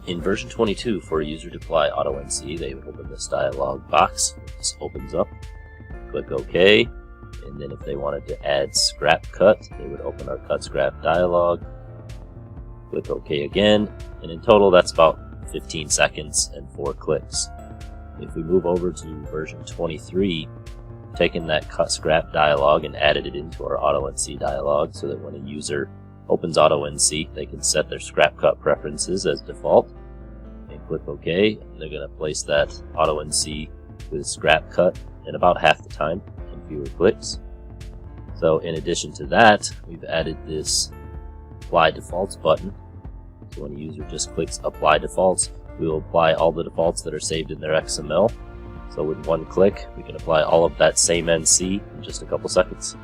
In version 22, for a user to apply AutoNC, they would open this dialog box. This opens up, click OK, and then if they wanted to add scrap cut, they would open our cut scrap dialog, click OK again, and in total that's about 15 seconds and 4 clicks. If we move over to version 23, taken that cut scrap dialog and added it into our AutoNC dialog so that when a user opens AutoNC, they can set their scrap cut preferences as default and click OK. They're going to place that AutoNC with scrap cut in about half the time and fewer clicks. So in addition to that, we've added this Apply Defaults button. So when a user just clicks Apply Defaults, we will apply all the defaults that are saved in their XML. So with one click, we can apply all of that same NC in just a couple seconds.